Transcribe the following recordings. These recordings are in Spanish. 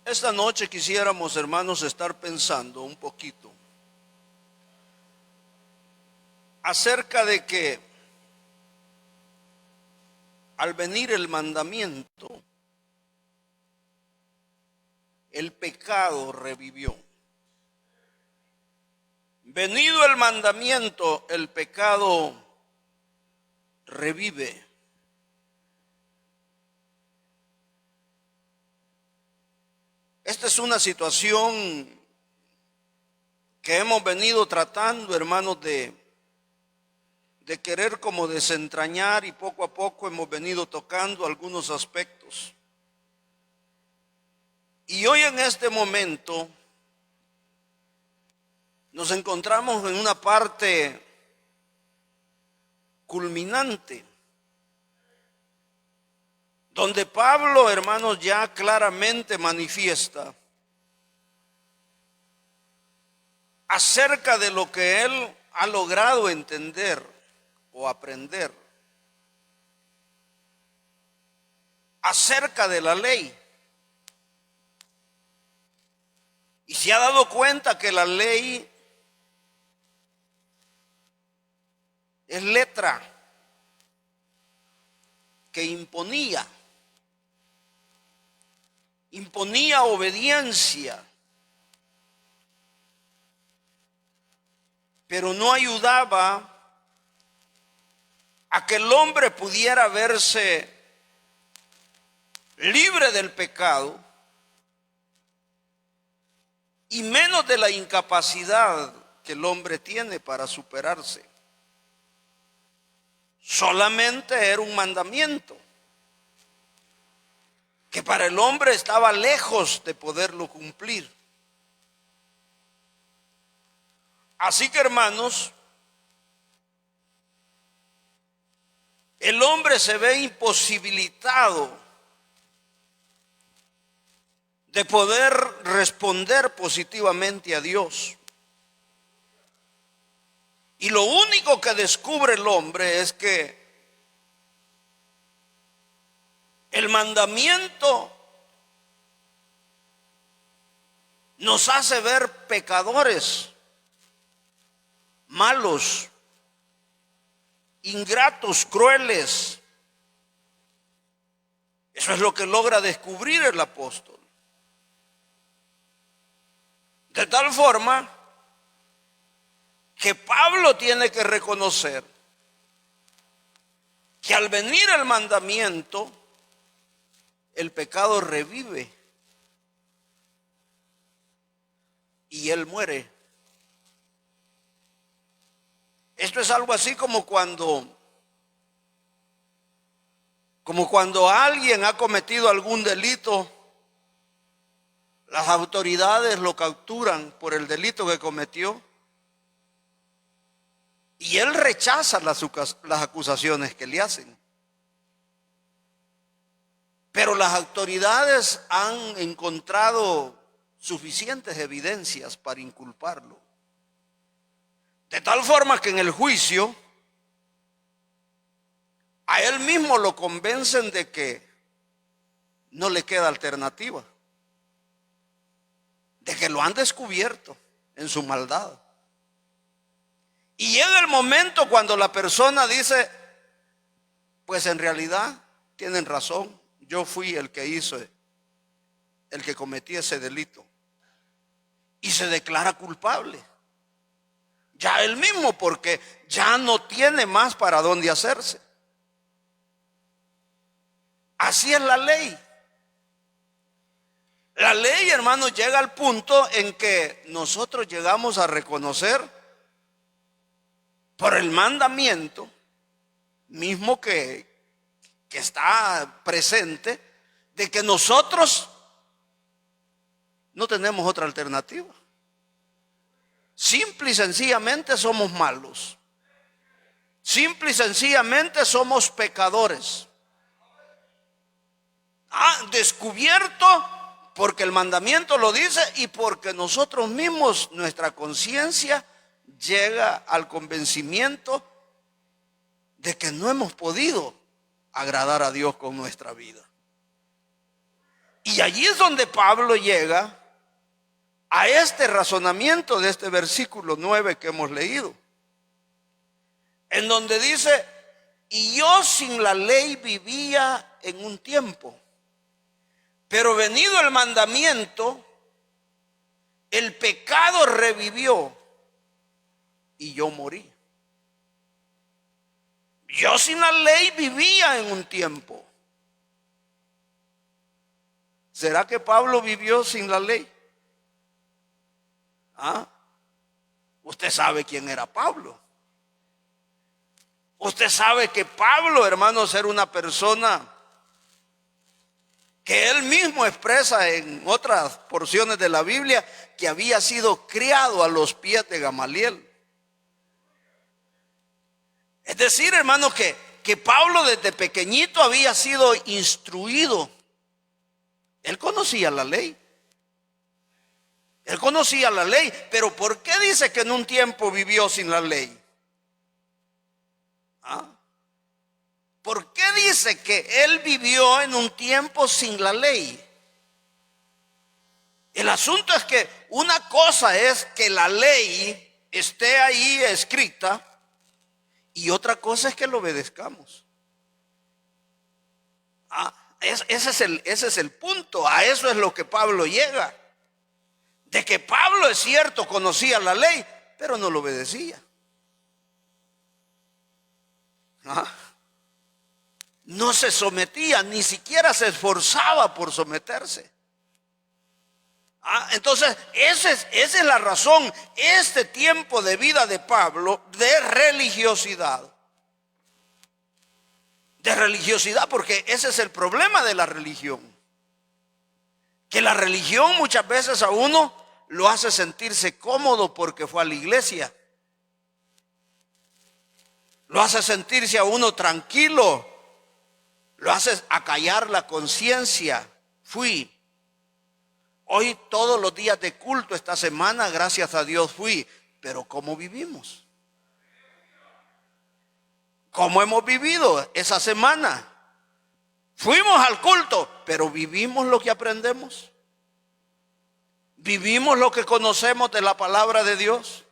Esta noche quisiéramos, hermanos, estar pensando un poquito acerca de que al venir el mandamiento, el pecado revivió. Venido el mandamiento, el pecado revive. Esta es una situación que hemos venido tratando, hermanos, de querer como desentrañar, y poco a poco hemos venido tocando algunos aspectos. Y hoy en este momento nos encontramos en una parte culminante, donde Pablo, hermanos, ya claramente manifiesta acerca de lo que él ha logrado entender o aprender acerca de la ley. Y se ha dado cuenta que la ley es letra que imponía obediencia, pero no ayudaba a que el hombre pudiera verse libre del pecado y menos de la incapacidad que el hombre tiene para superarse. Solamente era un mandamiento que para el hombre estaba lejos de poderlo cumplir. Así que, hermanos, el hombre se ve imposibilitado de poder responder positivamente a Dios. Y lo único que descubre el hombre es que el mandamiento nos hace ver pecadores, malos, ingratos, crueles. Eso es lo que logra descubrir el apóstol. De tal forma que Pablo tiene que reconocer que al venir el mandamiento, el pecado revive y él muere. Esto es algo así como cuando alguien ha cometido algún delito, las autoridades lo capturan por el delito que cometió y él rechaza las acusaciones que le hacen. Pero las autoridades han encontrado suficientes evidencias para inculparlo. De tal forma que en el juicio a él mismo lo convencen de que no le queda alternativa, de que lo han descubierto en su maldad. Y llega el momento cuando la persona dice, pues en realidad tienen razón, yo fui el que cometí ese delito. Y se declara culpable. Ya él mismo, porque ya no tiene más para dónde hacerse. Así es la ley. La ley, hermanos, llega al punto en que nosotros llegamos a reconocer por el mandamiento mismo que está presente, de que nosotros no tenemos otra alternativa. Simple y sencillamente somos malos. Simple y sencillamente somos pecadores. Descubierto porque el mandamiento lo dice y porque nosotros mismos, nuestra conciencia llega al convencimiento de que no hemos podido agradar a Dios con nuestra vida. Y allí es donde Pablo llega a este razonamiento de este versículo 9 que hemos leído, en donde dice: y yo sin la ley vivía en un tiempo, pero venido el mandamiento, el pecado revivió y yo morí. Yo sin la ley vivía en un tiempo. ¿Será que Pablo vivió sin la ley? ¿Ah? Usted sabe quién era Pablo. Usted sabe que Pablo, hermanos, era una persona que él mismo expresa en otras porciones de la Biblia que había sido criado a los pies de Gamaliel. Es decir, hermanos, que Pablo desde pequeñito había sido instruido. Él conocía la ley. Él conocía la ley, pero ¿por qué dice que en un tiempo vivió sin la ley? ¿Ah? ¿Por qué dice que él vivió en un tiempo sin la ley? El asunto es que una cosa es que la ley esté ahí escrita y otra cosa es que lo obedezcamos. Ese es el punto. A eso es lo que Pablo llega. De que Pablo, es cierto, conocía la ley, pero no lo obedecía. No se sometía, ni siquiera se esforzaba por someterse. Entonces, esa es la razón, este tiempo de vida de Pablo de religiosidad. De religiosidad, porque ese es el problema de la religión. Que la religión muchas veces a uno lo hace sentirse cómodo porque fue a la iglesia. Lo hace sentirse a uno tranquilo. Lo hace acallar la conciencia. Fui. Hoy todos los días de culto esta semana, gracias a Dios fui. Pero ¿cómo vivimos? ¿Cómo hemos vivido esa semana? Fuimos al culto, pero ¿vivimos lo que aprendemos? ¿Vivimos lo que conocemos de la palabra de Dios?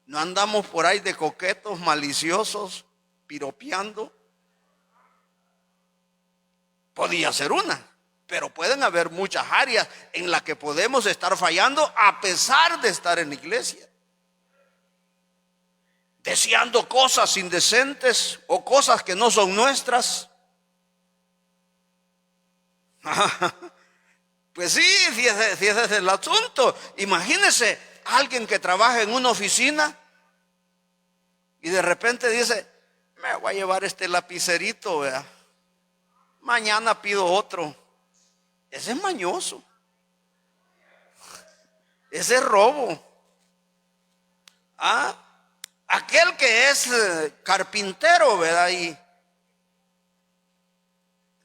No andamos por ahí de coquetos, maliciosos, piropeando. Podía ser una, pero pueden haber muchas áreas en las que podemos estar fallando a pesar de estar en la iglesia. Deseando cosas indecentes o cosas que no son nuestras. Pues sí, si ese es el asunto. Imagínese alguien que trabaja en una oficina y de repente dice: me voy a llevar este lapicerito, ¿verdad? Mañana pido otro. Ese es mañoso. Ese es robo. Aquel que es carpintero, ¿verdad? Y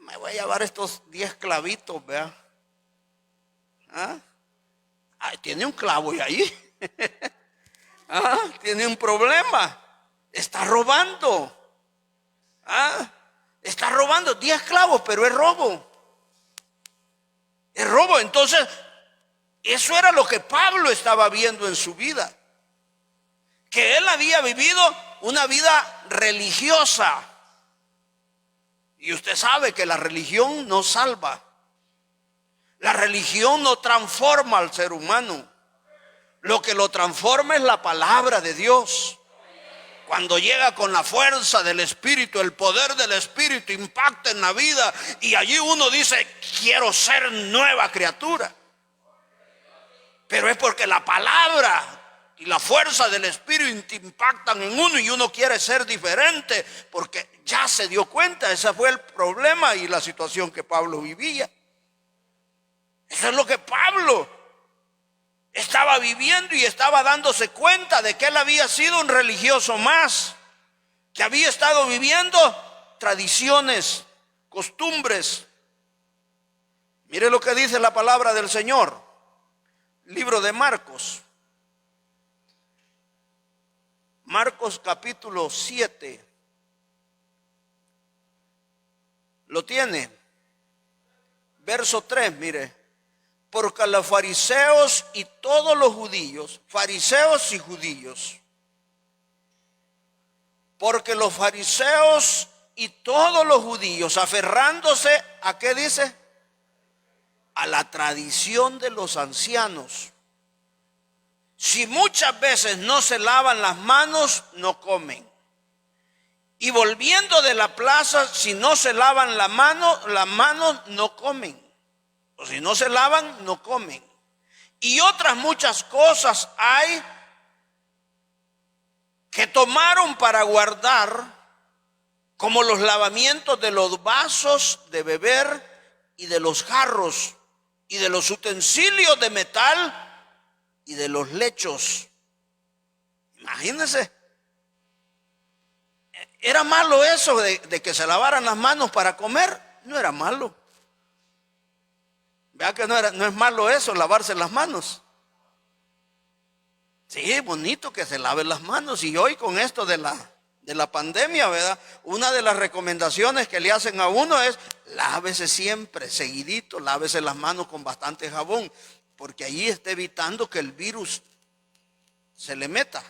me voy a llevar estos 10 clavitos, ¿verdad? Tiene un clavo ahí. Tiene un problema. Está robando. Está robando 10 clavos, pero es robo. Es robo. Entonces, eso era lo que Pablo estaba viendo en su vida. Que él había vivido una vida religiosa. Y usted sabe que la religión no salva. La religión no transforma al ser humano. Lo que lo transforma es la palabra de Dios. Cuando llega con la fuerza del Espíritu, el poder del Espíritu impacta en la vida y allí uno dice: quiero ser nueva criatura. Pero es porque la palabra y la fuerza del Espíritu impactan en uno y uno quiere ser diferente porque ya se dio cuenta. Ese fue el problema y la situación que Pablo vivía. Eso es lo que Pablo estaba viviendo y estaba dándose cuenta de que él había sido un religioso más, que había estado viviendo tradiciones, costumbres. Mire lo que dice la palabra del Señor, libro de Marcos. Marcos capítulo 7. ¿Lo tiene? Verso 3, mire. Porque los fariseos y todos los judíos, fariseos y judíos, porque los fariseos y todos los judíos, aferrándose a ¿qué dice? A la tradición de los ancianos. Si muchas veces no se lavan las manos, no comen. Y volviendo de la plaza, si no se lavan las manos no comen. O si no se lavan, no comen. Y otras muchas cosas hay que tomaron para guardar, como los lavamientos de los vasos de beber y de los jarros y de los utensilios de metal y de los lechos. Imagínense. ¿Era malo eso de que se lavaran las manos para comer? No era malo. Vea que no es malo eso, lavarse las manos. Sí, es bonito que se laven las manos. Y hoy con esto de la pandemia, ¿verdad? Una de las recomendaciones que le hacen a uno es: lávese siempre, seguidito, lávese las manos con bastante jabón, porque ahí está evitando que el virus se le meta.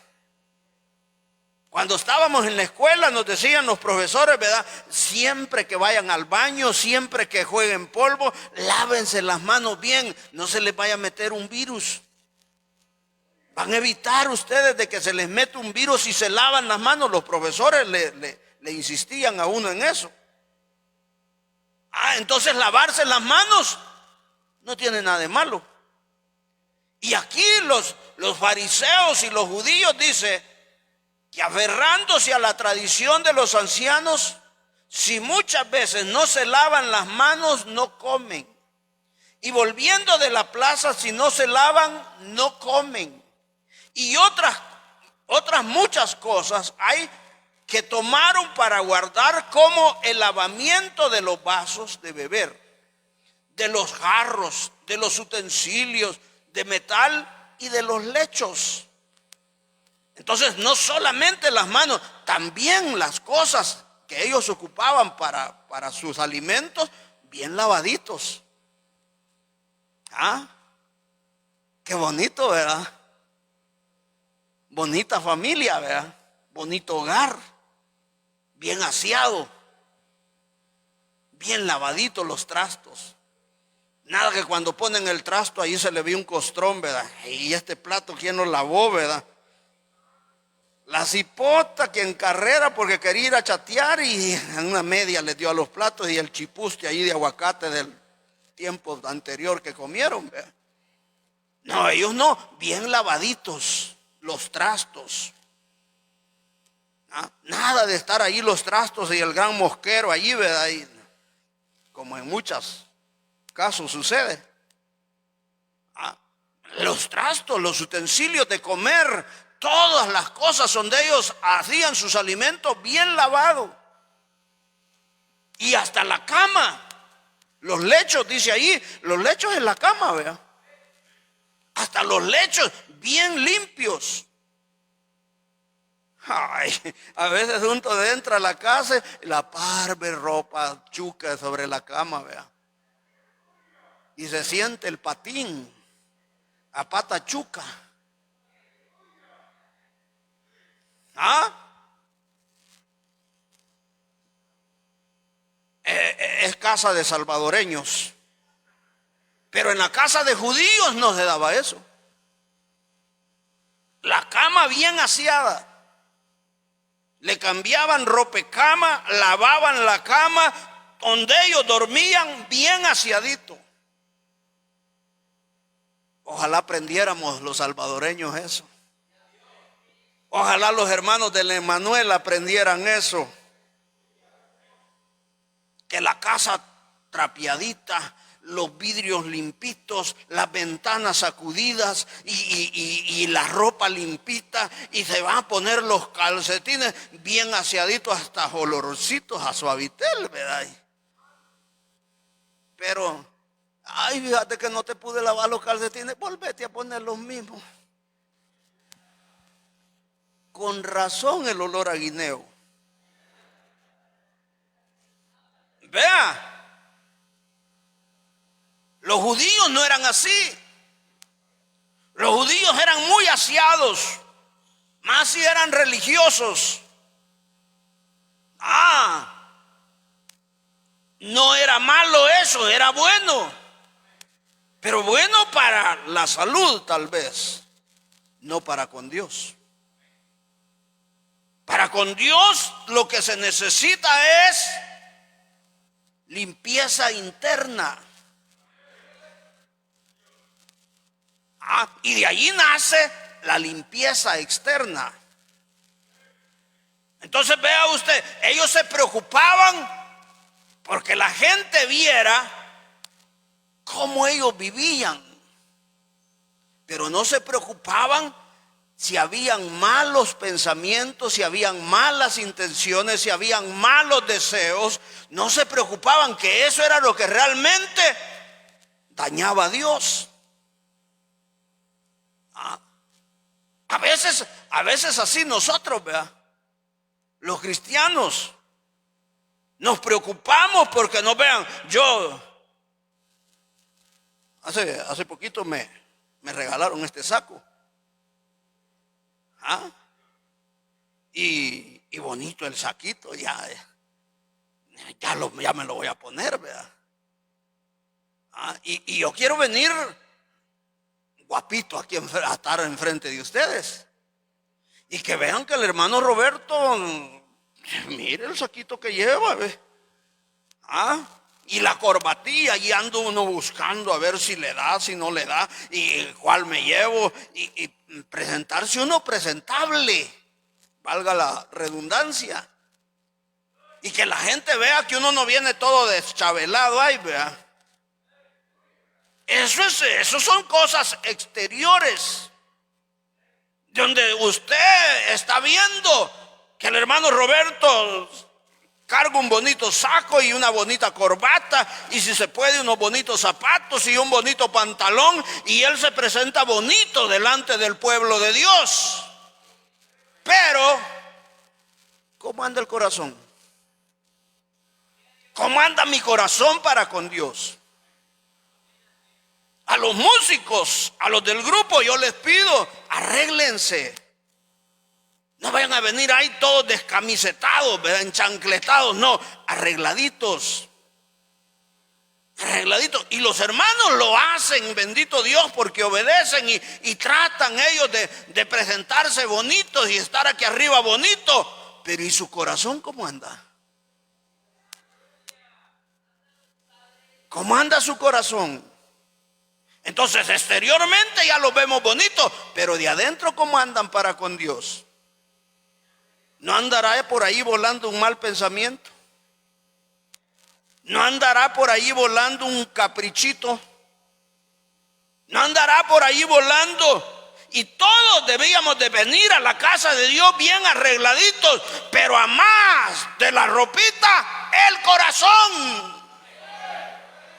Cuando estábamos en la escuela nos decían los profesores, ¿verdad? Siempre que vayan al baño, siempre que jueguen polvo, lávense las manos bien, no se les vaya a meter un virus. Van a evitar ustedes de que se les meta un virus si se lavan las manos. Los profesores le insistían a uno en eso. Entonces lavarse las manos no tiene nada de malo. Y aquí los fariseos y los judíos dicen que aferrándose a la tradición de los ancianos, si muchas veces no se lavan las manos, no comen. Y volviendo de la plaza, si no se lavan, no comen. Y otras muchas cosas hay que tomaron para guardar, como el lavamiento de los vasos de beber, de los jarros, de los utensilios de metal y de los lechos. Entonces, no solamente las manos, también las cosas que ellos ocupaban para sus alimentos, bien lavaditos. Qué bonito, ¿verdad? Bonita familia, ¿verdad? Bonito hogar, bien aseado, bien lavaditos los trastos. Nada que cuando ponen el trasto ahí se le ve un costrón, ¿verdad? Y este plato, ¿quién lo lavó, verdad? La cipota que en carrera porque quería ir a chatear y en una media le dio a los platos, y el chipuste ahí de aguacate del tiempo anterior que comieron, ¿verdad? No, ellos no, bien lavaditos los trastos. Nada de estar ahí los trastos y el gran mosquero allí, ¿verdad? Y como en muchos casos sucede. Los trastos, los utensilios de comer, todas las cosas donde ellos hacían sus alimentos bien lavados. Y hasta la cama, los lechos, dice ahí, los lechos en la cama, vea. Hasta los lechos bien limpios. A veces uno entra a la casa y la parve ropa chuca sobre la cama, vea. Y se siente el patín a pata chuca. Es casa de salvadoreños, pero en la casa de judíos no se daba eso. La cama bien aseada, le cambiaban ropecama, lavaban la cama, donde ellos dormían bien aseadito. Ojalá aprendiéramos los salvadoreños eso. Ojalá los hermanos del Emmanuel aprendieran eso. Que la casa trapeadita, los vidrios limpitos, las ventanas sacudidas y la ropa limpita, y se van a poner los calcetines bien aseaditos, hasta olorcitos a suavitel, ¿verdad? Pero, fíjate que no te pude lavar los calcetines, volvete a poner los mismos. Con razón el olor a guineo. Vea, Los judíos no eran así. Los judíos eran muy aseados, más si eran religiosos. No era malo eso, era bueno. Pero bueno para la salud tal vez, no para con Dios. Para con Dios lo que se necesita es limpieza interna. Y de allí nace la limpieza externa. Entonces vea usted, ellos se preocupaban porque la gente viera cómo ellos vivían, pero no se preocupaban si habían malos pensamientos, si habían malas intenciones, si habían malos deseos. No se preocupaban, que eso era lo que realmente dañaba a Dios. A veces así nosotros, ¿verdad? Los cristianos nos preocupamos porque nos vean. Yo hace poquito me regalaron este saco. Y bonito el saquito, ya me lo voy a poner, ¿verdad? Y yo quiero venir guapito aquí a estar enfrente de ustedes. Y que vean que el hermano Roberto, mire el saquito que lleva, ¿ve? Y la corbatilla, y ando uno buscando a ver si le da, si no le da, y cuál me llevo, y presentarse uno presentable, valga la redundancia. Y que la gente vea que uno no viene todo deschavelado ahí, vea. Eso son cosas exteriores, donde usted está viendo que el hermano Roberto carga un bonito saco y una bonita corbata, y si se puede unos bonitos zapatos y un bonito pantalón, y él se presenta bonito delante del pueblo de Dios. Pero ¿cómo anda el corazón? ¿Cómo anda mi corazón para con Dios? A los músicos, a los del grupo, yo les pido, arréglense. No vayan a venir ahí todos descamisetados, ¿verdad? Enchancletados, no, arregladitos. Arregladitos. Y los hermanos lo hacen, bendito Dios, porque obedecen y tratan ellos de presentarse bonitos y estar aquí arriba bonito. Pero ¿y su corazón cómo anda? ¿Cómo anda su corazón? Entonces exteriormente ya los vemos bonitos, pero de adentro ¿cómo andan para con Dios? ¿No andará por ahí volando un mal pensamiento? ¿No andará por ahí volando un caprichito? ¿No andará por ahí volando? Y todos debíamos de venir a la casa de Dios bien arregladitos, pero a más de la ropita, el corazón.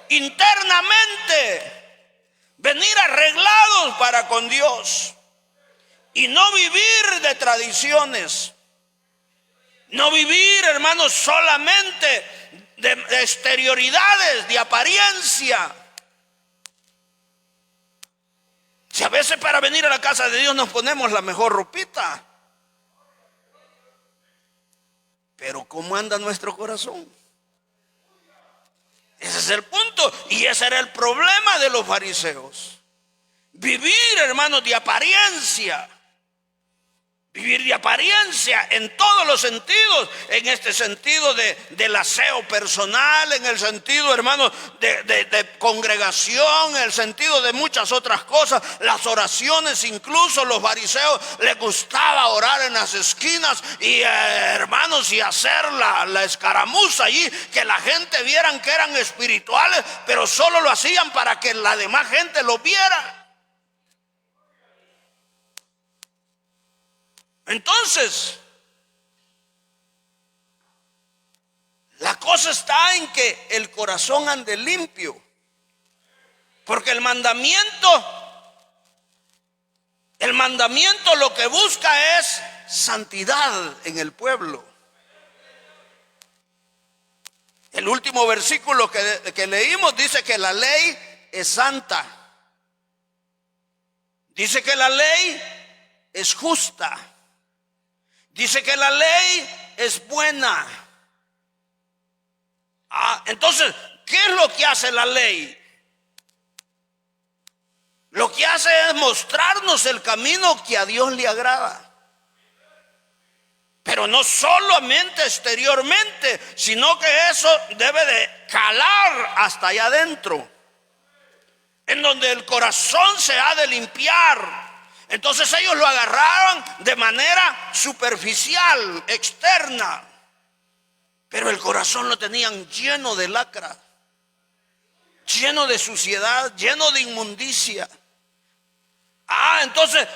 Internamente, venir arreglados para con Dios y no vivir de tradiciones. No vivir, hermanos, solamente de exterioridades, de apariencia. Si a veces para venir a la casa de Dios nos ponemos la mejor ropita, pero ¿cómo anda nuestro corazón? Ese es el punto, y ese era el problema de los fariseos. Vivir, hermanos, de apariencia. Vivir de apariencia en todos los sentidos, en este sentido del aseo personal, en el sentido, hermanos, de congregación, en el sentido de muchas otras cosas, las oraciones. Incluso los fariseos les gustaba orar en las esquinas y hermanos, y hacer la escaramuza allí, que la gente vieran que eran espirituales, pero solo lo hacían para que la demás gente lo viera. Entonces, la cosa está en que el corazón ande limpio, porque el mandamiento lo que busca es santidad en el pueblo. El último versículo que leímos dice que la ley es santa. Dice que la ley es justa. Dice que la ley es buena. Entonces, ¿qué es lo que hace la ley? Lo que hace es mostrarnos el camino que a Dios le agrada. Pero no solamente exteriormente, sino que eso debe de calar hasta allá adentro, en donde el corazón se ha de limpiar. Entonces ellos lo agarraron de manera superficial, externa, pero el corazón lo tenían lleno de lacra, lleno de suciedad, lleno de inmundicia. Entonces,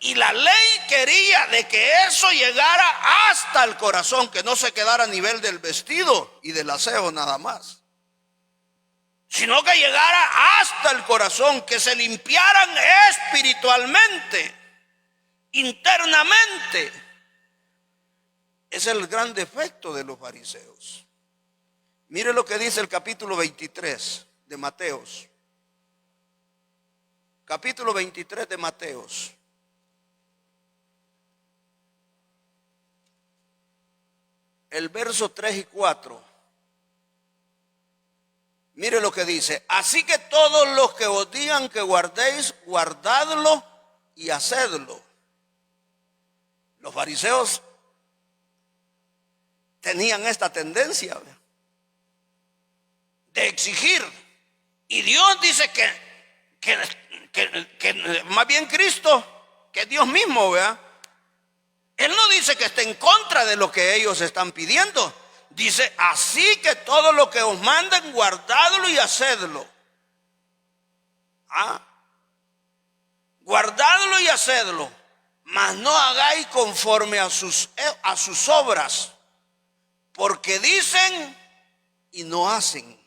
y la ley quería de que eso llegara hasta el corazón, que no se quedara a nivel del vestido y del aseo nada más, sino que llegara hasta el corazón, que se limpiaran espiritualmente, internamente. Es el gran defecto de los fariseos. Mire lo que dice el capítulo 23 de Mateos. Capítulo 23 de Mateos. El verso 3 y 4. Mire lo que dice: así que todos los que os digan que guardéis, guardadlo y hacedlo. Los fariseos tenían esta tendencia de exigir. Y Dios dice que más bien Cristo, que Dios mismo, ¿verdad? Él no dice que esté en contra de lo que ellos están pidiendo. Dice: así que todo lo que os manden, guardadlo y hacedlo. Guardadlo y hacedlo, mas no hagáis conforme a sus obras, porque dicen y no hacen.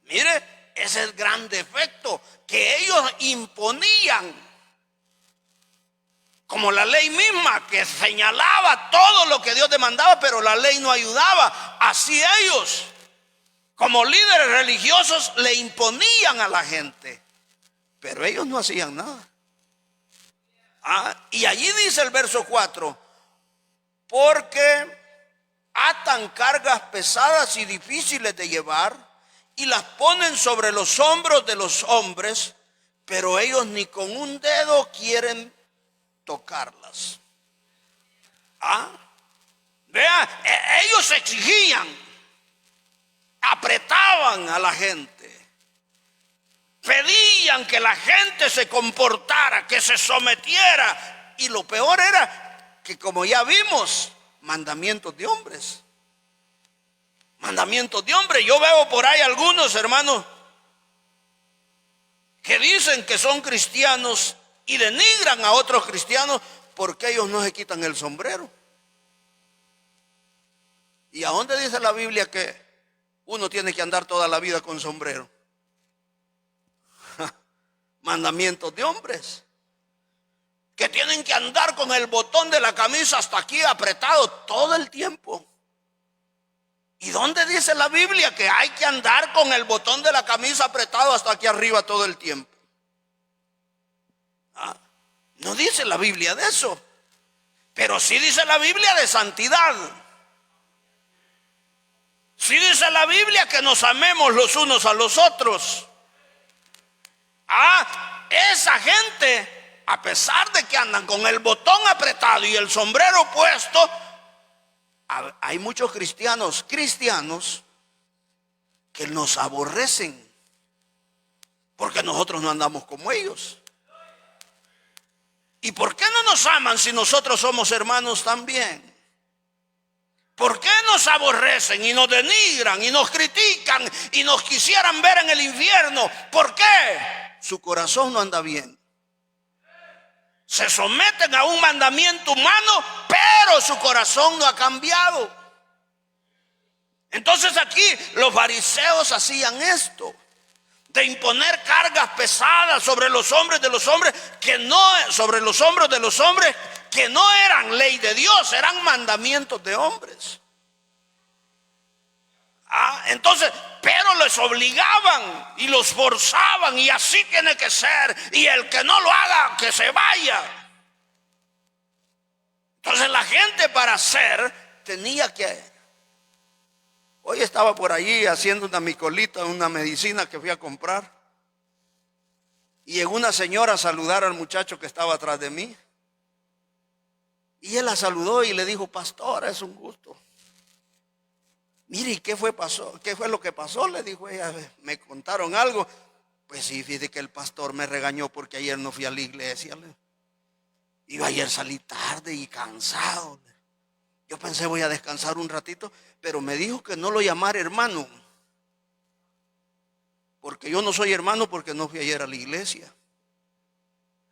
Mire, ese es el gran defecto, que ellos imponían, como la ley misma, que señalaba todo lo que Dios demandaba, pero la ley no ayudaba. Así ellos, como líderes religiosos, le imponían a la gente, pero ellos no hacían nada. Y allí dice el verso 4: porque atan cargas pesadas y difíciles de llevar y las ponen sobre los hombros de los hombres, pero ellos ni con un dedo quieren tocarlas. Vea, ellos exigían, apretaban a la gente, pedían que la gente se comportara, que se sometiera, y lo peor era que, como ya vimos, mandamientos de hombres. Mandamientos de hombres. Yo veo por ahí algunos hermanos que dicen que son cristianos y denigran a otros cristianos porque ellos no se quitan el sombrero. ¿Y a dónde dice la Biblia que uno tiene que andar toda la vida con sombrero? Mandamientos de hombres, que tienen que andar con el botón de la camisa hasta aquí apretado todo el tiempo. ¿Y dónde dice la Biblia que hay que andar con el botón de la camisa apretado hasta aquí arriba todo el tiempo? No dice la Biblia de eso, pero sí dice la Biblia de santidad. Sí dice la Biblia que nos amemos los unos a los otros. Esa gente, a pesar de que andan con el botón apretado y el sombrero puesto, hay muchos cristianos que nos aborrecen porque nosotros no andamos como ellos. ¿Y por qué no nos aman si nosotros somos hermanos también? ¿Por qué nos aborrecen y nos denigran y nos critican y nos quisieran ver en el infierno? ¿Por qué? Su corazón no anda bien. Se someten a un mandamiento humano, pero su corazón no ha cambiado. Entonces aquí los fariseos hacían esto, de imponer cargas pesadas sobre los hombres de los hombres, sobre los hombros de los hombres, que no eran ley de Dios, eran mandamientos de hombres. Entonces, pero les obligaban y los forzaban, y así tiene que ser, y el que no lo haga, que se vaya. Entonces la gente para hacer tenía que... Hoy estaba por allí haciendo una micolita, una medicina que fui a comprar, y llegó una señora a saludar al muchacho que estaba atrás de mí, y él la saludó y le dijo: pastora, es un gusto. Mire, ¿y qué fue lo que pasó? Le dijo ella. Me contaron algo. Pues sí, fíjate que el pastor me regañó porque ayer no fui a la iglesia. Yo ayer salí tarde y cansado. Yo pensé voy a descansar un ratito, pero me dijo que no lo llamara hermano, porque yo no soy hermano porque no fui ayer a la iglesia.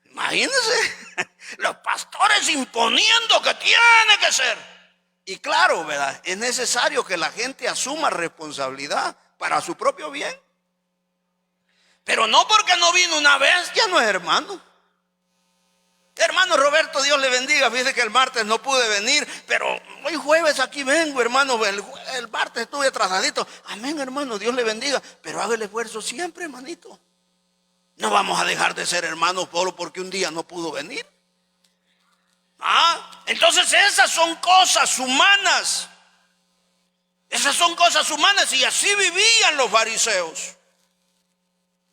Imagínense, los pastores imponiendo que tiene que ser. Y claro, ¿verdad? Es necesario que la gente asuma responsabilidad para su propio bien. Pero no porque no vino una vez, ya no es hermano. Hermano Roberto, Dios le bendiga. Fíjese que el martes no pude venir, pero hoy jueves aquí vengo, hermano. El martes estuve atrasadito. Amén, hermano, Dios le bendiga. Pero haga el esfuerzo siempre, hermanito. No vamos a dejar de ser hermanos solo porque un día no pudo venir. Entonces esas son cosas humanas. Esas son cosas humanas, y así vivían los fariseos.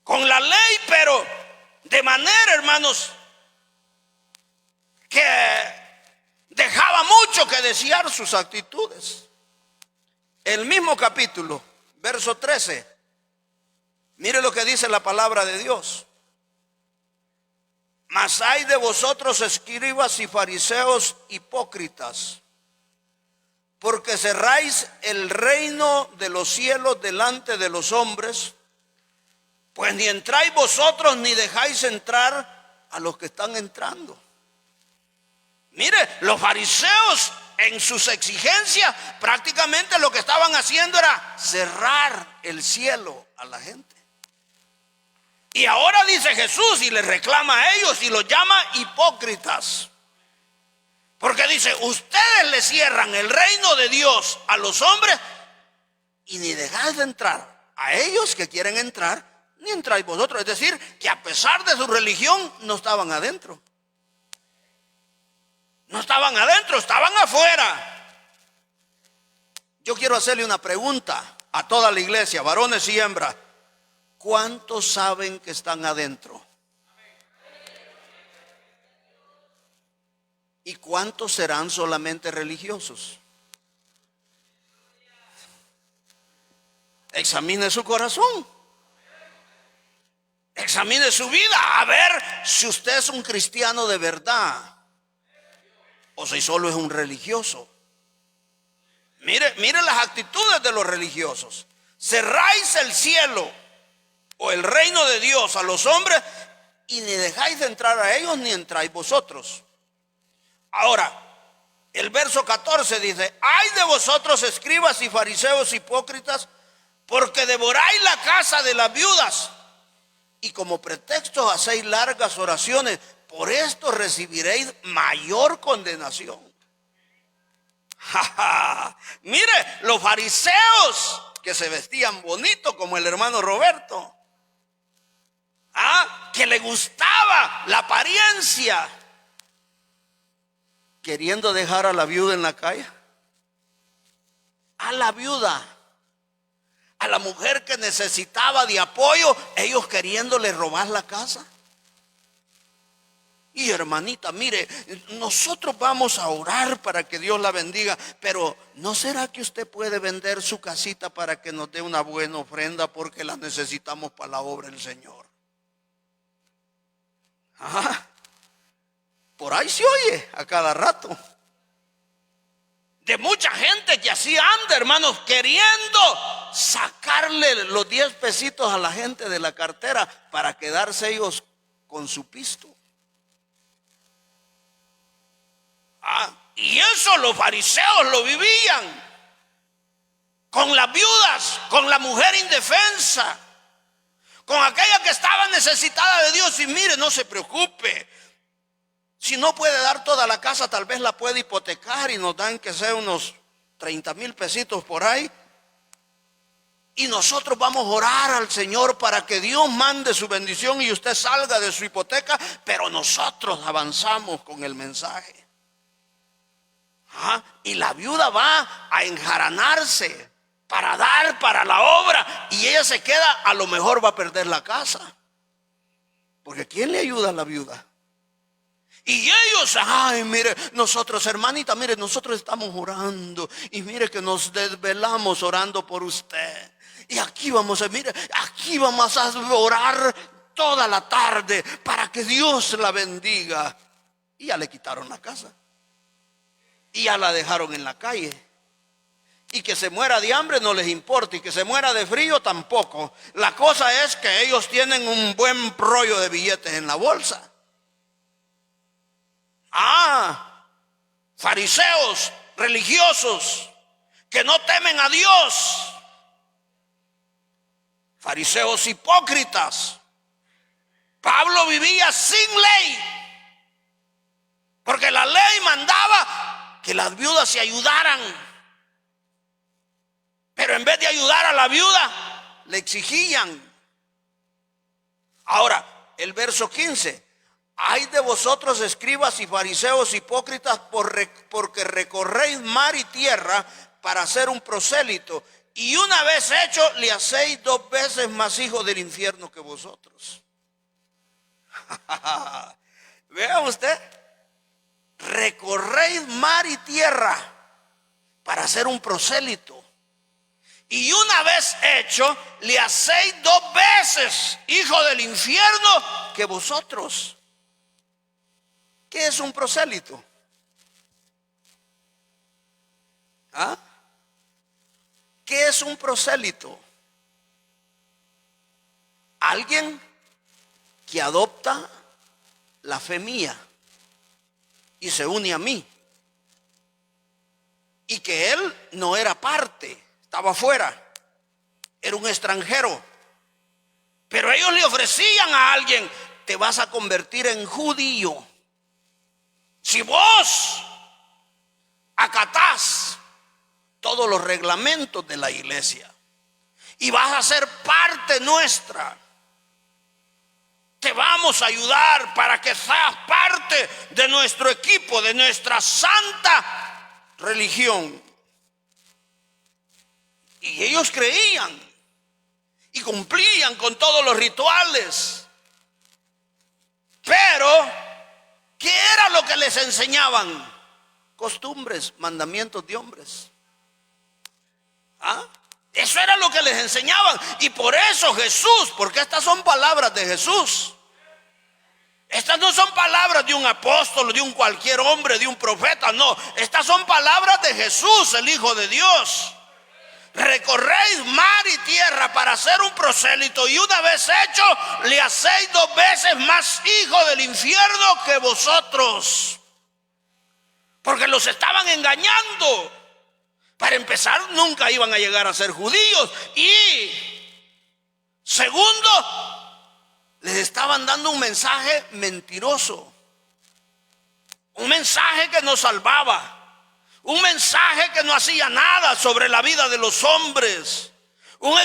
Con la ley, pero de manera, hermanos, que dejaba mucho que desear sus actitudes. El mismo capítulo, verso 13. Mire lo que dice la palabra de Dios. Mas hay de vosotros, escribas y fariseos hipócritas, porque cerráis el reino de los cielos delante de los hombres, pues ni entráis vosotros ni dejáis entrar a los que están entrando. Mire, los fariseos en sus exigencias prácticamente lo que estaban haciendo era cerrar el cielo a la gente. Y ahora dice Jesús y les reclama a ellos y los llama hipócritas. Porque dice: ustedes le cierran el reino de Dios a los hombres y ni dejáis de entrar a ellos que quieren entrar, ni entráis vosotros. Es decir, que a pesar de su religión no estaban adentro. No estaban adentro, estaban afuera. Yo quiero hacerle una pregunta a toda la iglesia, varones y hembras. ¿Cuántos saben que están adentro? ¿Y cuántos serán solamente religiosos? Examine su corazón. Examine su vida, a ver si usted es un cristiano de verdad o si solo es un religioso. Mire las actitudes de los religiosos. Cerráis el cielo o el reino de Dios a los hombres y ni dejáis de entrar a ellos ni entráis vosotros. Ahora, el verso 14 dice: ay de vosotros, escribas y fariseos hipócritas, porque devoráis la casa de las viudas y como pretexto hacéis largas oraciones. Por esto recibiréis mayor condenación. Mire, los fariseos que se vestían bonito como el hermano Roberto, que le gustaba la apariencia, queriendo dejar a la viuda en la calle. A la viuda, a la mujer que necesitaba de apoyo, ellos queriéndole robar la casa. Y hermanita, mire, nosotros vamos a orar para que Dios la bendiga, pero ¿no será que usted puede vender su casita para que nos dé una buena ofrenda porque la necesitamos para la obra del Señor? Por ahí se oye a cada rato de mucha gente que así anda, hermanos, queriendo sacarle los 10 pesitos a la gente de la cartera para quedarse ellos con su pisto. Y eso los fariseos lo vivían con las viudas, con la mujer indefensa, con aquella que estaba necesitada de Dios. Y mire, no se preocupe, si no puede dar toda la casa, tal vez la puede hipotecar y nos dan que sea unos 30,000 pesitos por ahí. Y nosotros vamos a orar al Señor para que Dios mande su bendición y usted salga de su hipoteca, pero nosotros avanzamos con el mensaje. Y la viuda va a enjaranarse para dar para la obra, y ella se queda, a lo mejor va a perder la casa, porque ¿quién le ayuda a la viuda? Y ellos, ay, mire, nosotros, hermanita, mire, nosotros estamos orando, y mire que nos desvelamos orando por usted, y aquí vamos a, mire, aquí vamos a orar toda la tarde para que Dios la bendiga. Y ya le quitaron la casa, y ya la dejaron en la calle. Y que se muera de hambre no les importa, y que se muera de frío tampoco. La cosa es que ellos tienen un buen rollo de billetes en la bolsa. Fariseos religiosos que no temen a Dios. Fariseos hipócritas. Pablo vivía sin ley, porque la ley mandaba que las viudas se ayudaran. Pero en vez de ayudar a la viuda, le exigían. Ahora, el verso 15. Ay de vosotros, escribas y fariseos hipócritas, porque recorréis mar y tierra para hacer un prosélito, y una vez hecho, le hacéis 2 veces más hijo del infierno que vosotros. Vea usted, recorréis mar y tierra para hacer un prosélito, y una vez hecho, le hacéis 2 veces hijo del infierno que vosotros. ¿Qué es un prosélito? ¿Qué es un prosélito? Alguien que adopta la fe mía y se une a mí, y que él no era parte, estaba afuera, era un extranjero, pero ellos le ofrecían a alguien: te vas a convertir en judío si vos acatás todos los reglamentos de la iglesia y vas a ser parte nuestra. Te vamos a ayudar para que seas parte de nuestro equipo, de nuestra santa religión. Y ellos creían y cumplían con todos los rituales. Pero ¿qué era lo que les enseñaban? Costumbres, mandamientos de hombres. Eso era lo que les enseñaban. Y por eso Jesús, porque estas son palabras de Jesús. Estas no son palabras de un apóstol, de un cualquier hombre, de un profeta, no. Estas son palabras de Jesús, el Hijo de Dios. Recorréis mar y tierra para hacer un prosélito, y una vez hecho, le hacéis 2 veces más hijo del infierno que vosotros. Porque los estaban engañando. Para empezar, nunca iban a llegar a ser judíos. Y segundo, les estaban dando un mensaje mentiroso, un mensaje que no salvaba, un mensaje que no hacía nada sobre la vida de los hombres, un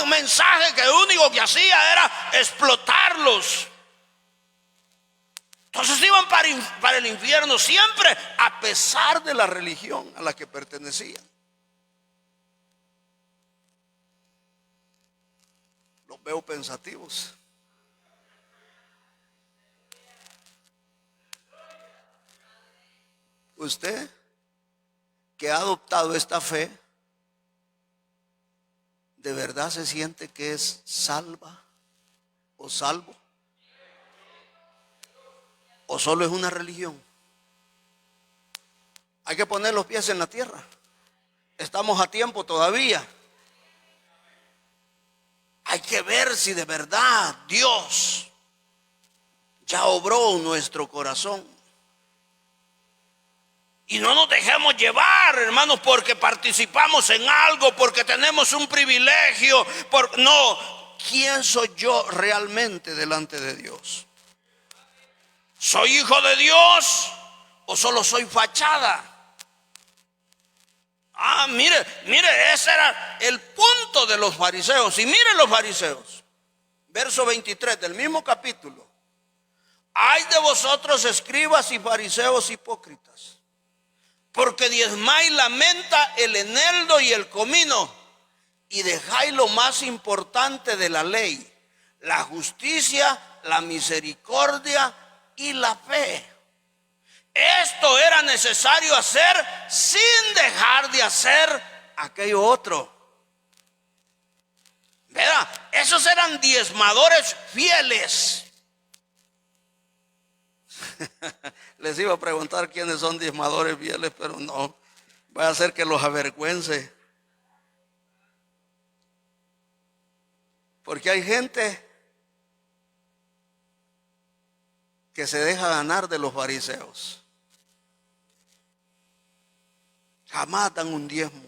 mensaje que lo único que hacía era explotarlos. Entonces iban para el infierno siempre, a pesar de la religión a la que pertenecían. Los veo pensativos. Usted que ha adoptado esta fe, ¿de verdad se siente que es salva o salvo? ¿O solo es una religión? Hay que poner los pies en la tierra. Estamos a tiempo todavía. Hay que ver si de verdad Dios ya obró en nuestro corazón. Y no nos dejemos llevar, hermanos, porque participamos en algo, porque tenemos un privilegio. No, ¿quién soy yo realmente delante de Dios? ¿Soy hijo de Dios o solo soy fachada? Mire, ese era el punto de los fariseos. Y miren los fariseos, verso 23 del mismo capítulo. Ay de vosotros, escribas y fariseos hipócritas, porque diezmáis la menta, el eneldo y el comino, y dejáis lo más importante de la ley, la justicia, la misericordia y la fe. Esto era necesario hacer sin dejar de hacer aquello otro. Vea, esos eran diezmadores fieles. Les iba a preguntar quiénes son diezmadores fieles, pero no, va a hacer que los avergüence. Porque hay gente que se deja ganar de los fariseos. Jamás dan un diezmo.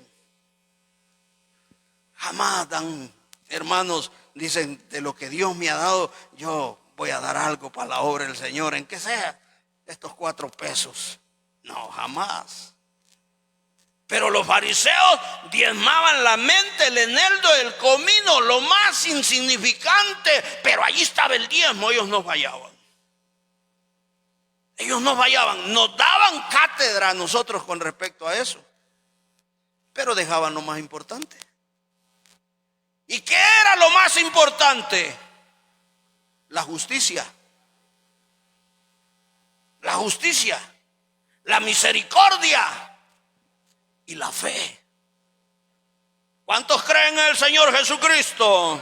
Jamás dan, hermanos, dicen, de lo que Dios me ha dado, yo voy a dar algo para la obra del Señor, en que sea estos 4 pesos. No, jamás. Pero los fariseos diezmaban la mente, el eneldo, el comino, lo más insignificante, pero allí estaba el diezmo. Ellos no fallaban. Ellos no fallaban, nos daban cátedra a nosotros con respecto a eso, pero dejaban lo más importante. ¿Y qué era lo más importante? La justicia. La justicia, la misericordia y la fe. ¿Cuántos creen en el Señor Jesucristo?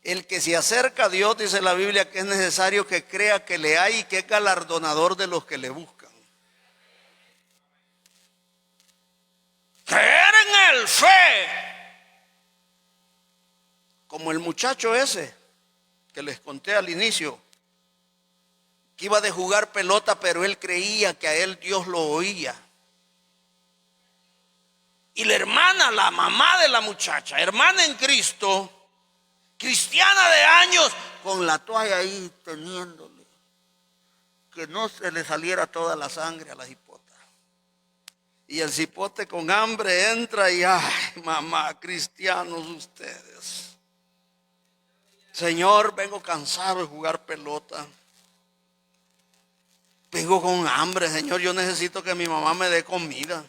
El que se acerca a Dios, dice la Biblia, que es necesario que crea que le hay y que es galardonador de los que le buscan. Creer en Él, fe. Como el muchacho ese que les conté al inicio, que iba de jugar pelota, pero él creía que a él Dios lo oía. Y la hermana, la mamá de la muchacha, hermana en Cristo, cristiana de años, con la toalla ahí teniéndole, que no se le saliera toda la sangre a la cipota. Y el cipote con hambre entra y, ay, mamá, cristianos ustedes. Señor, vengo cansado de jugar pelota. Vengo con hambre, Señor, yo necesito que mi mamá me dé comida.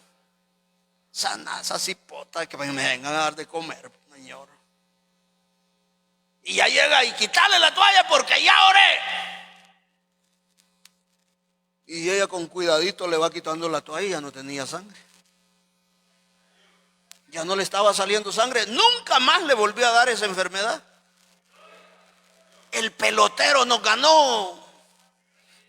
Sana esa cipota, que me vengan a dar de comer, Señor. Y ya llega y quitarle la toalla porque ya oré. Y ella con cuidadito le va quitando la toalla y ya no tenía sangre. Ya no le estaba saliendo sangre. Nunca más le volvió a dar esa enfermedad. El pelotero nos ganó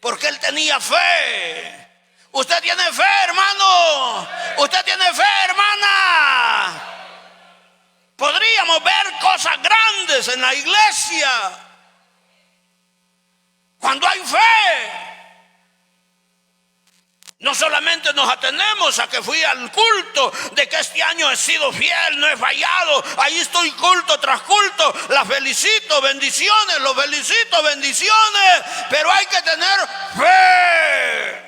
porque él tenía fe. Usted tiene fe, hermano. Usted tiene fe, hermana. Podríamos ver cosas grandes en la iglesia cuando hay fe. No solamente nos atenemos a que fui al culto, de que este año he sido fiel, no he fallado, ahí estoy culto tras culto, las felicito, bendiciones, los felicito, bendiciones, pero hay que tener fe.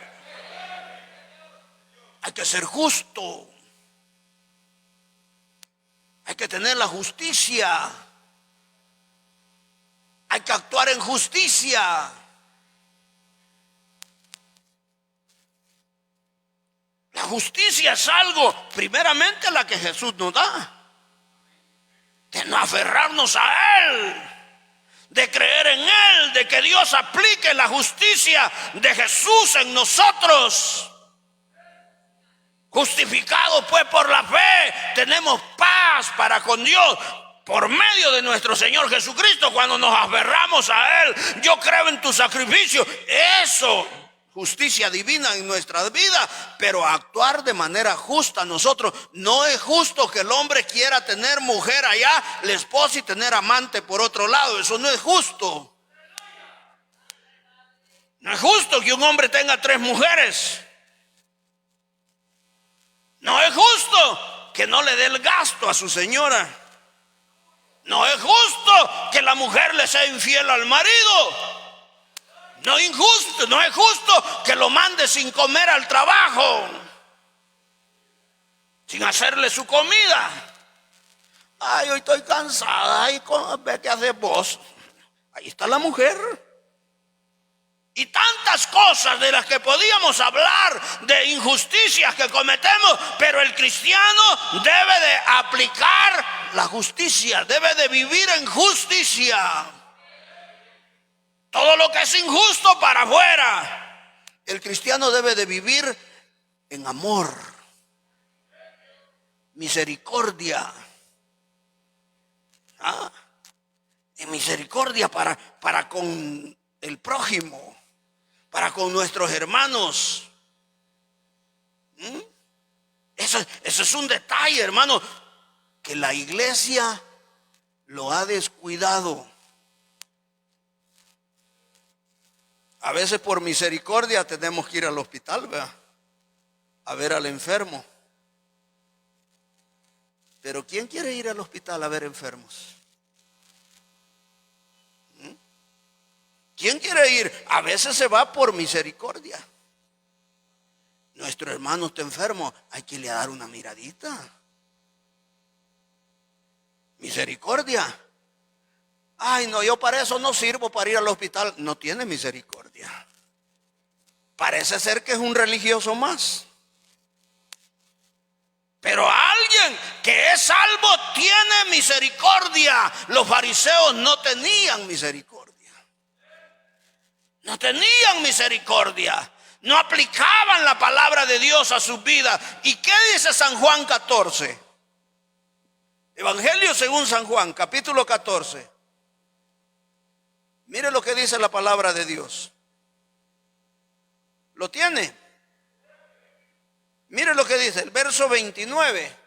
Hay que ser justo. Hay que tener la justicia. Hay que actuar en justicia. La justicia es algo, primeramente, la que Jesús nos da. De no aferrarnos a Él, de creer en Él, de que Dios aplique la justicia de Jesús en nosotros. Justificados pues por la fe, tenemos paz para con Dios por medio de nuestro Señor Jesucristo. Cuando nos aferramos a Él, yo creo en tu sacrificio. Eso, justicia divina en nuestras vidas, pero actuar de manera justa. Nosotros, no es justo que el hombre quiera tener mujer allá, la esposa, y tener amante por otro lado. Eso no es justo. No es justo que un hombre tenga 3 mujeres. No es justo que no le dé el gasto a su señora. No es justo que la mujer le sea infiel al marido. No injusto, no es justo que lo mande sin comer al trabajo, sin hacerle su comida. Ay, hoy estoy cansada. Ay, ve qué haces vos. Ahí está la mujer. Y tantas cosas de las que podíamos hablar, de injusticias que cometemos, pero el cristiano debe de aplicar la justicia, debe de vivir en justicia. Todo lo que es injusto para afuera. El cristiano debe de vivir en amor, misericordia. En misericordia para con el prójimo, para con nuestros hermanos. Eso es un detalle, hermano, que la iglesia lo ha descuidado. A veces por misericordia tenemos que ir al hospital, ¿verdad? A ver al enfermo. Pero ¿quién quiere ir al hospital a ver enfermos? ¿Quién quiere ir? A veces se va por misericordia. Nuestro hermano está enfermo, hay que ir a dar una miradita. Misericordia. Ay, no, yo para eso no sirvo, para ir al hospital. No tiene misericordia. Parece ser que es un religioso más. Pero alguien que es salvo tiene misericordia. Los fariseos no tenían misericordia. No tenían misericordia. No aplicaban la palabra de Dios a sus vidas. ¿Y qué dice San Juan 14? Evangelio según San Juan, capítulo 14. Mire lo que dice la palabra de Dios. ¿Lo tiene? Mire lo que dice el verso 29.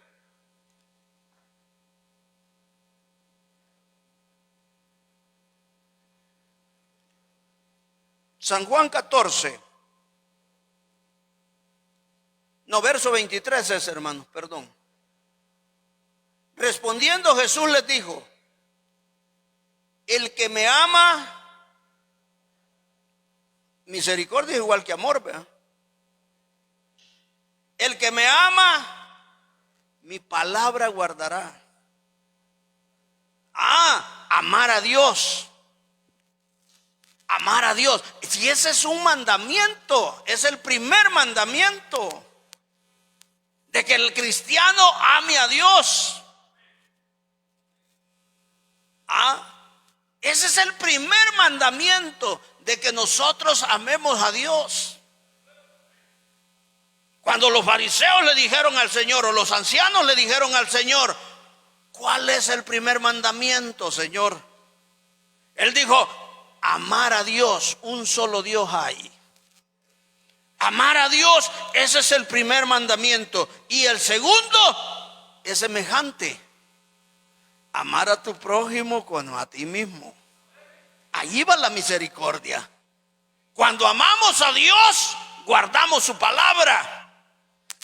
San Juan 14. No, verso 23 es, hermano, perdón. Respondiendo Jesús les dijo: el que me ama, misericordia es igual que amor, ¿verdad? El que me ama, mi palabra guardará. Amar a Dios. Amar a Dios. Si ese es un mandamiento, es el primer mandamiento. De que el cristiano ame a Dios. Ese es el primer mandamiento, de que nosotros amemos a Dios. Cuando los fariseos le dijeron al Señor, o los ancianos le dijeron al Señor: ¿cuál es el primer mandamiento, Señor? Él dijo: amar a Dios, un solo Dios hay. Amar a Dios, ese es el primer mandamiento. Y el segundo es semejante: amar a tu prójimo como a ti mismo. Allí va la misericordia. Cuando amamos a Dios, guardamos su palabra.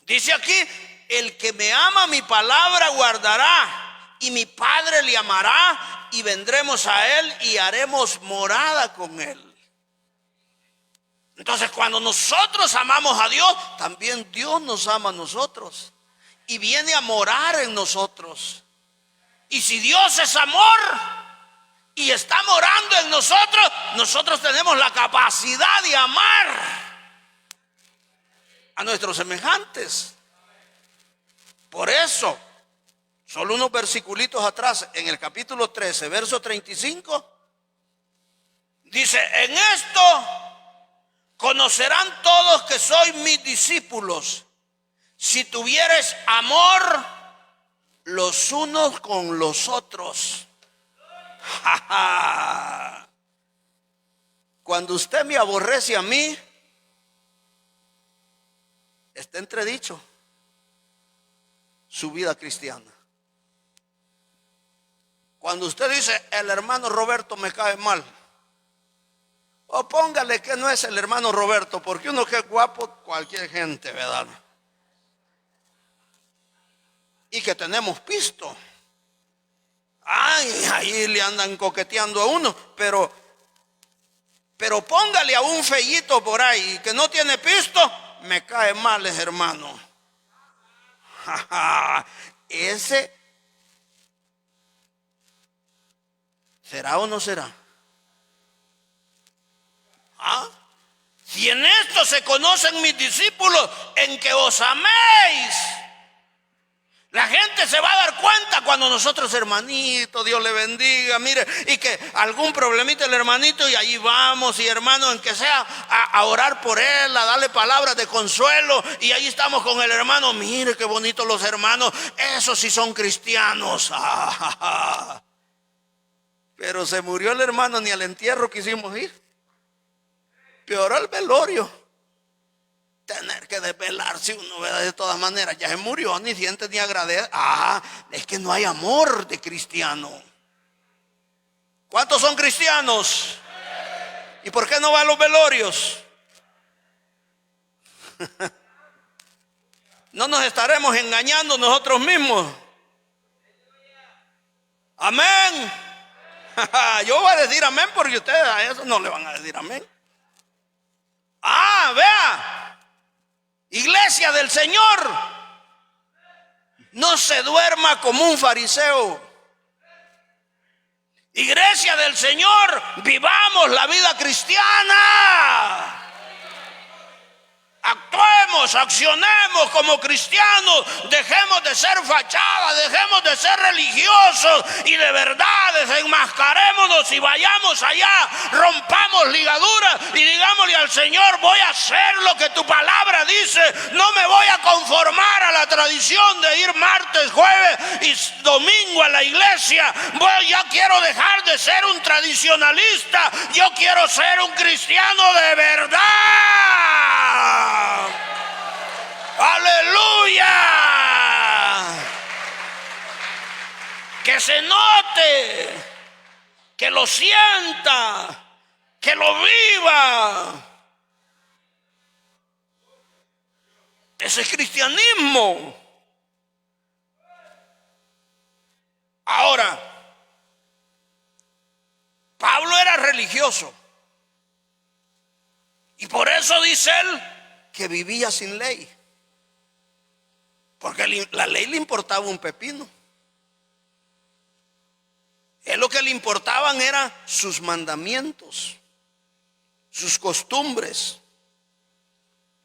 Dice aquí: el que me ama, mi palabra guardará, y mi Padre le amará, y vendremos a él y haremos morada con él. Entonces, cuando nosotros amamos a Dios, también Dios nos ama a nosotros y viene a morar en nosotros. Y si Dios es amor y está morando en nosotros, nosotros tenemos la capacidad de amar a nuestros semejantes. Por eso, solo unos versiculitos atrás, en el capítulo 13, verso 35, dice: en esto conocerán todos que sois mis discípulos, si tuvieres amor los unos con los otros. Cuando usted me aborrece a mí, está entredicho su vida cristiana. Cuando usted dice: el hermano Roberto me cae mal, o póngale que no es el hermano Roberto, porque uno que es guapo, cualquier gente, ¿verdad? Y que tenemos pisto. Ahí le andan coqueteando a uno, pero Pero póngale a un fellito por ahí que no tiene pisto, me cae mal ese hermano. Ese, ¿será o no será? Si en esto se conocen mis discípulos, en que os améis. La gente se va a dar cuenta cuando nosotros, hermanito, Dios le bendiga, mire, y que algún problemita el hermanito, y allí vamos, y hermano, en que sea a orar por él, a darle palabras de consuelo, y ahí estamos con el hermano. Mire qué bonitos los hermanos, esos sí son cristianos. Pero se murió el hermano, ni al entierro quisimos ir. Peor al velorio. Tener que desvelarse uno, ¿verdad? De todas maneras, ya se murió, ni siente ni agradece. Es que no hay amor de cristiano. ¿Cuántos son cristianos? ¿Y por qué no va a los velorios? No nos estaremos engañando nosotros mismos. Amén. Yo voy a decir amén porque ustedes a eso no le van a decir amén. Vea. Iglesia del Señor, no se duerma como un fariseo. Iglesia del Señor, vivamos la vida cristiana. Actuemos, accionemos como cristianos. Dejemos de ser fachadas, dejemos de ser religiosos y de verdad desenmascarémonos y vayamos allá, rompamos ligaduras y digámosle al Señor: voy a hacer lo que tu palabra dice. No me voy a conformar a la tradición de ir martes, jueves y domingo a la iglesia. Ya quiero dejar de ser un tradicionalista. Yo quiero ser un cristiano de verdad. Aleluya. Que se note, que lo sienta, que lo viva. Ese es cristianismo. Ahora, Pablo era religioso y por eso dice él que vivía sin ley, porque la ley le importaba un pepino. Él lo que le importaban eran sus mandamientos, sus costumbres,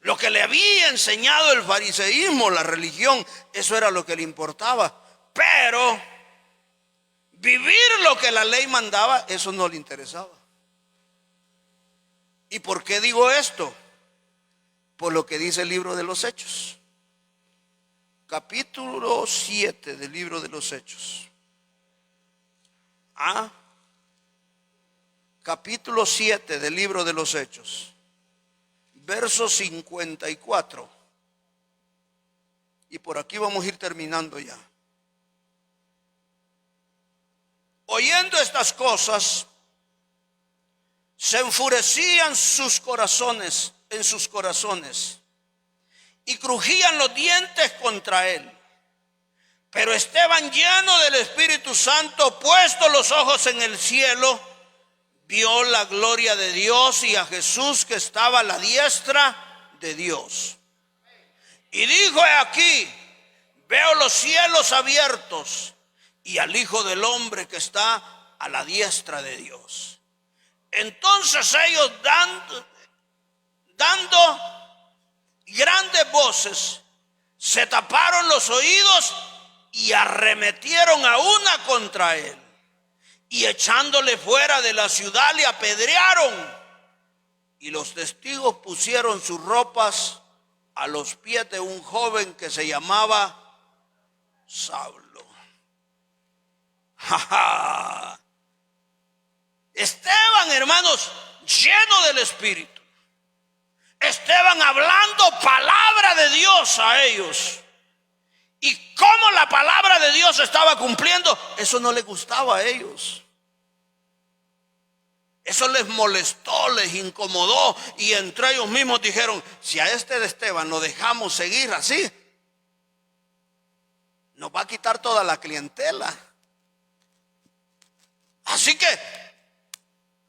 lo que le había enseñado el fariseísmo, la religión. Eso era lo que le importaba. Pero vivir lo que la ley mandaba, eso no le interesaba. ¿Y por qué digo esto? Por lo que dice el libro de los Hechos, capítulo 7 del libro de los Hechos. Capítulo 7 del libro de los Hechos, verso 54. Y por aquí vamos a ir terminando ya. Oyendo estas cosas, se enfurecían en sus corazones, y crujían los dientes contra él. Pero Esteban, lleno del Espíritu Santo, puesto los ojos en el cielo, vio la gloria de Dios y a Jesús que estaba a la diestra de Dios. Y dijo: he aquí, veo los cielos abiertos y al Hijo del Hombre que está a la diestra de Dios. Entonces ellos, dando grandes voces, se taparon los oídos y arremetieron a una contra él, y echándole fuera de la ciudad le apedrearon. Y los testigos pusieron sus ropas a los pies de un joven que se llamaba Saulo. Esteban, hermanos, lleno del Espíritu. Esteban hablando palabra de Dios a ellos. Y cómo la palabra de Dios estaba cumpliendo, eso no les gustaba a ellos. Eso les molestó, les incomodó, y entre ellos mismos dijeron: si a este de Esteban lo dejamos seguir así, nos va a quitar toda la clientela. Así que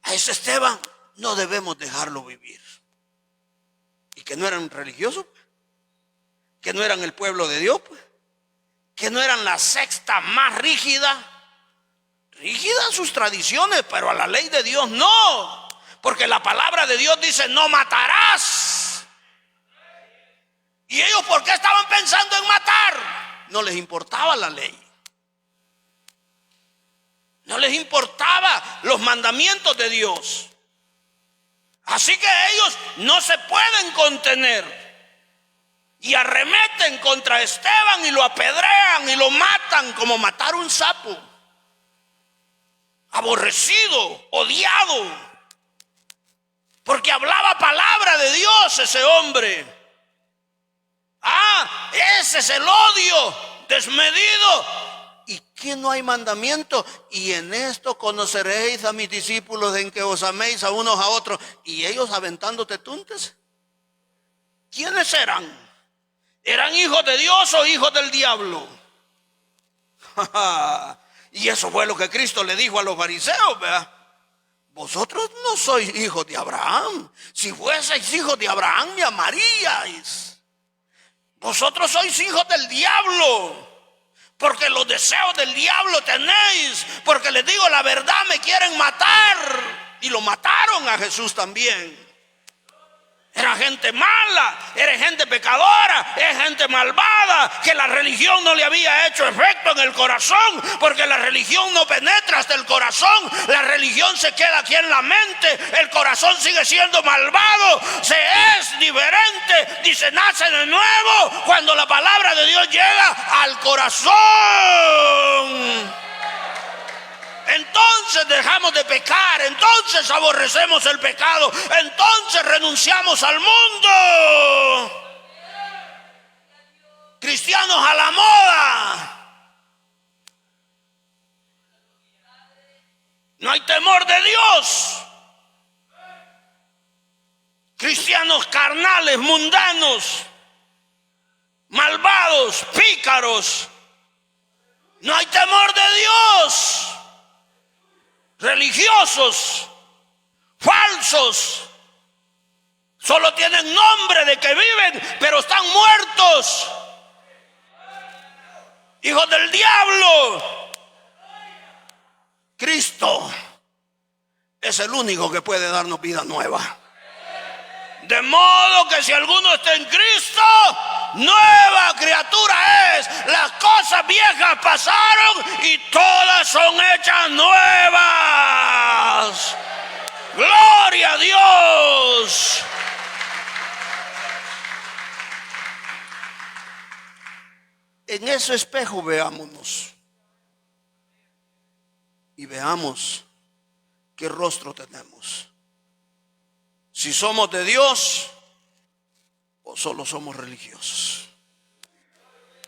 a ese Esteban no debemos dejarlo vivir. Y que no eran religiosos, que no eran el pueblo de Dios, que no eran la secta más rígida en sus tradiciones, pero a la ley de Dios no, porque la palabra de Dios dice: no matarás. Y ellos, ¿por qué estaban pensando en matar? No les importaba la ley, no les importaba los mandamientos de Dios. Así que ellos no se pueden contener y arremeten contra Esteban y lo apedrean y lo matan, como matar un sapo. Aborrecido, odiado, porque hablaba palabra de Dios ese hombre. Ese es el odio desmedido. ¿Y qué no hay mandamiento? Y en esto conoceréis a mis discípulos, en que os améis a unos a otros. Y ellos aventándote tuntes. ¿Quiénes eran? ¿Eran hijos de Dios o hijos del diablo? Y eso fue lo que Cristo le dijo a los fariseos, ¿verdad? Vosotros no sois hijos de Abraham. Si fueseis hijos de Abraham, me amaríais. Vosotros sois hijos del diablo, porque los deseos del diablo tenéis. Porque les digo la verdad, me quieren matar. Y lo mataron a Jesús también. Era gente mala, era gente pecadora, era gente malvada, que la religión no le había hecho efecto en el corazón, porque la religión no penetra hasta el corazón. La religión se queda aquí en la mente, el corazón sigue siendo malvado, se es diferente, dice nace de nuevo cuando la palabra de Dios llega al corazón. Entonces dejamos de pecar, entonces aborrecemos el pecado, entonces renunciamos al mundo. Cristianos a la moda. No hay temor de Dios. Cristianos carnales, mundanos, malvados, pícaros. No hay temor de Dios. Religiosos, falsos, solo tienen nombre de que viven, pero están muertos. Hijos del diablo. Cristo es el único que puede darnos vida nueva. De modo que si alguno está en Cristo, nueva criatura es. Las cosas viejas pasaron y todas son hechas nuevas. Gloria a Dios. En ese espejo veámonos y veamos qué rostro tenemos. Si somos de Dios o solo somos religiosos.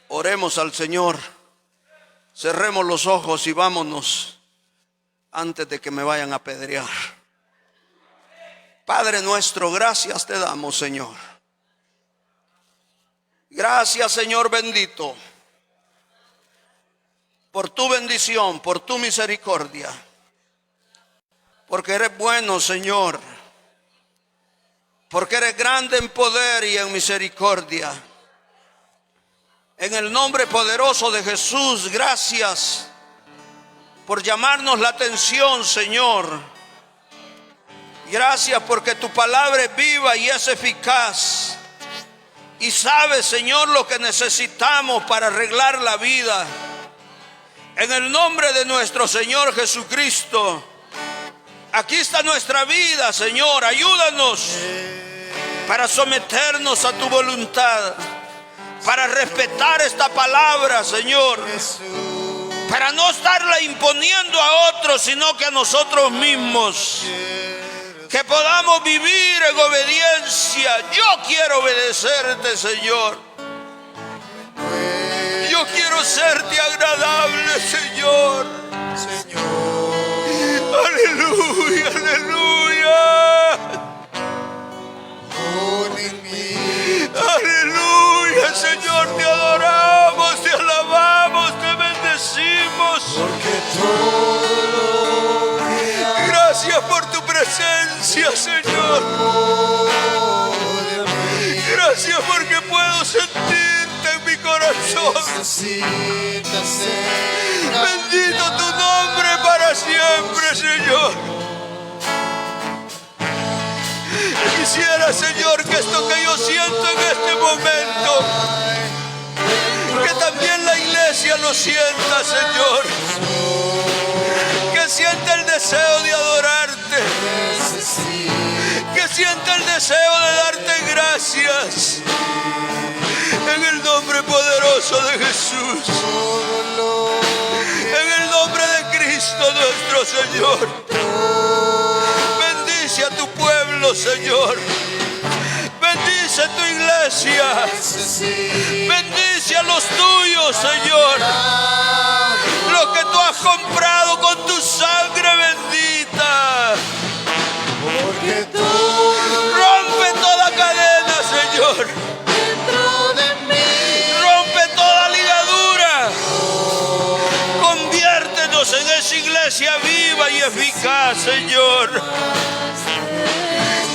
Oremos al Señor, cerremos los ojos y vámonos antes de que me vayan a apedrear. Padre nuestro, gracias te damos, Señor. Gracias, Señor bendito, por tu bendición, por tu misericordia, porque eres bueno, Señor, porque eres grande en poder y en misericordia. En el nombre poderoso de Jesús, gracias por llamarnos la atención, Señor. Gracias porque tu palabra es viva y es eficaz. Y sabes, Señor, lo que necesitamos para arreglar la vida. En el nombre de nuestro Señor Jesucristo, aquí está nuestra vida, Señor. Ayúdanos para someternos a tu voluntad, para respetar esta palabra, Señor, para no estarla imponiendo a otros, sino que a nosotros mismos, que podamos vivir en obediencia. Yo quiero obedecerte, Señor. Yo quiero serte agradable, Señor. Aleluya, aleluya. Aleluya, Señor, te adoramos, te alabamos, te bendecimos. Porque todo. Gracias por tu presencia, Gracias, Señor. Gracias porque puedo sentirte en mi corazón. Bendito tu nombre para siempre, Señor. Quisiera, Señor, que esto que yo siento en este momento, que también la iglesia lo sienta, Señor. Que sienta el deseo de adorarte. Que sienta el deseo de darte gracias. En el nombre poderoso de Jesús. En el nombre de Cristo nuestro Señor. Bendice a tu pueblo, Señor. Bendice tu iglesia. Bendice a los tuyos, Señor. Lo que tú has comprado con tu sangre bendita. Rompe toda cadena, Señor. Rompe toda ligadura. Conviértenos en esa iglesia viva y eficaz, Señor.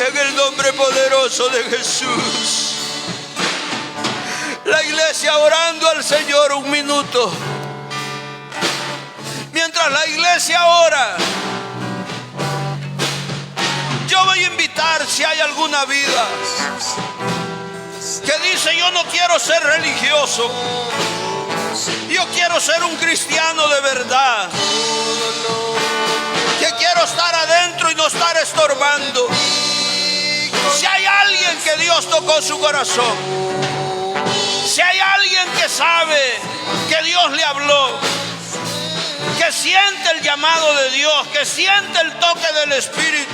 En el nombre poderoso de Jesús. La iglesia orando al Señor un minuto. Mientras la iglesia ora, yo voy a invitar, si hay alguna vida que dice: yo no quiero ser religioso, yo quiero ser un cristiano de verdad, que quiero estar adentro y no estar estorbando. Si hay alguien que Dios tocó su corazón, si hay alguien que sabe que Dios le habló, que siente el llamado de Dios, que siente el toque del Espíritu,